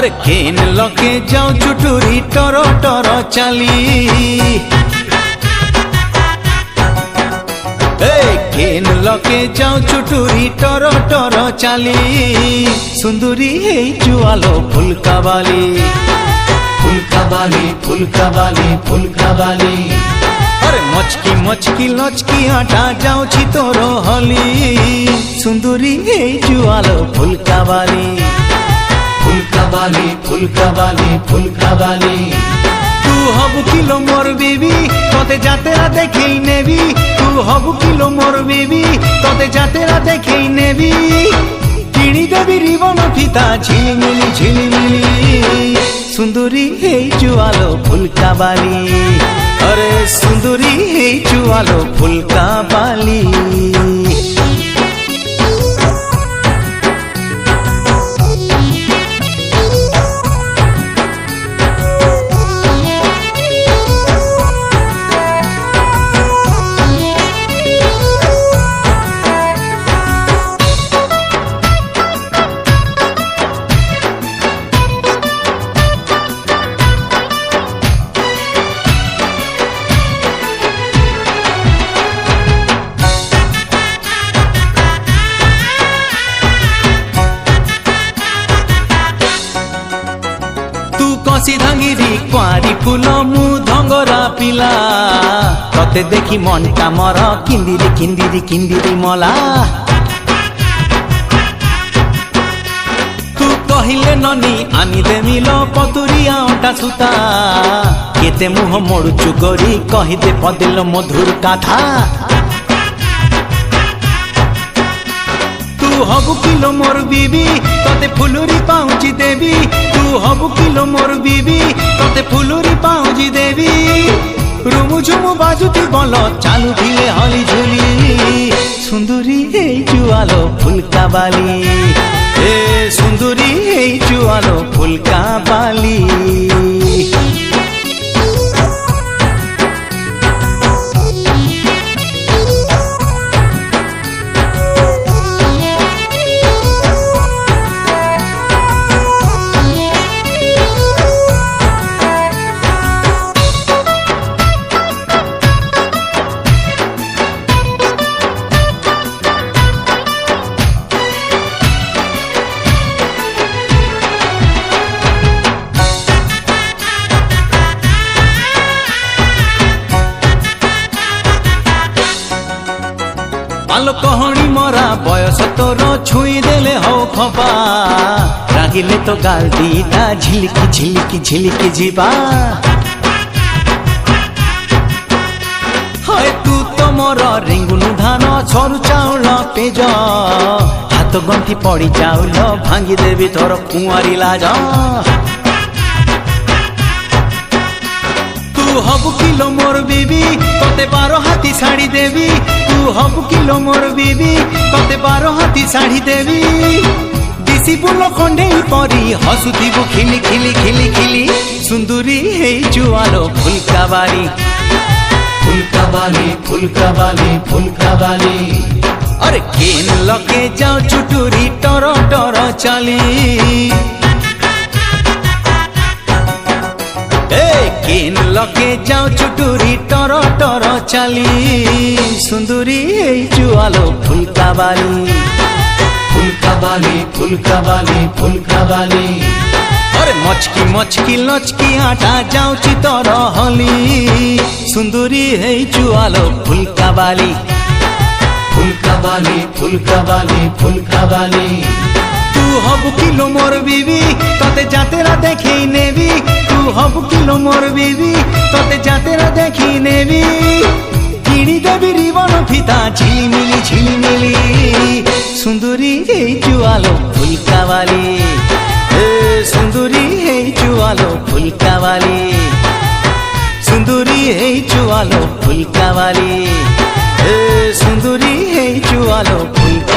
अरे केन लगे जाऊ चुटुरी टरो टरो चाली केन लगे जाऊ चुटुरी टरो टरो चाली सुंदरी हे जुआलो फुलका बाली फुलका बाली फुलका बाली फुलका बाली अरे मचकी मचकी लचकी आटा जाऊ छी तोरो हली सुंदरी हे जुआलो फुलका बाली फुलका बाली फुलका बाली फुलका बाली तू हबु किलो मोर बेबी तोते जातेरा देखई नेबी तू हबु किलो मोर बेबी तोते जातेरा देखई नेबी किणी देबी रिबन फिता झिलिमिली सुंदरी हे जुआलो फुलका बाली अरे सुंदरी हे जुआलो फुलका बाली कसी धांगिरी कुआरी फूल मु धंगरा पिला तते देखी मनटा मर किंदिरी किंदिरी किंदिरी मला तू कहिले ननी आनी देमिलो पतुरिया अटा सुता केते मुह मोड़ुचु गरी कहिदे पदेल मधुर कथा तू हबु किलो मोर बीबी तते फुलुरी पाउची देवी तू हबु किलो मोर बीबी तते फुलुरी पाउची देवी रुमु झुमु बाजुती बल चालू भिले हली झुली सुंदरी हे जुआलो फुलका बाली हे सुंदरी हे जुआलो फुलका बाली आलो कहणी मरा बयस तोर छुई देले हो खपा रागिले तो गाल दीटा झिलिकी झिलिकी झिलिकी जीवा हाय तू तो मोर रिंगुनु धान छरु चाउल पेज हाथ गंठी पड़ी चाउल भांगी देवी तोर कुआरी लाज तू हबु किलो मोर बेबी तोते 12 हाथी साड़ी देवी तू हबु किलो मोर बेबी तोते 12 हाथी साड़ी देवी दिसी बुलो खंडे परी हसुथिबु खिली खिली खिली खिली सुंदरी हे जुआलो फुलका बाली फुलका बाली फुलका बाली फुलका बाली अरे केन लगे जाओ चुटुरी टरो टरो चाली केन लगे जाऊ चुटुरी टरो टरो चाली सुंदरी हे जुआलो फुलका बाली फुलका बाली फुलका बाली फुलका बाली अरे मचकी मचकी लचकी आटा जाऊ ची तोर हली सुंदरी हे जुआलो फुलका बाली फुलका बाली फुलका बाली फुलका बाली तू हबु किलो मोर बीबी तते जातेरा देखई नेबी तू हबु किलो मोर बीबी तते जातेरा देखई नेबी किणी देबी रिबन फिता झिलिमिली सुंदरी हे जुआलो फुलका बाली हे सुंदरी हे जुआलो फुलका बाली सुंदरी हे जुआलो फुलका बाली हे सुंदरी हे जुआलो फुलका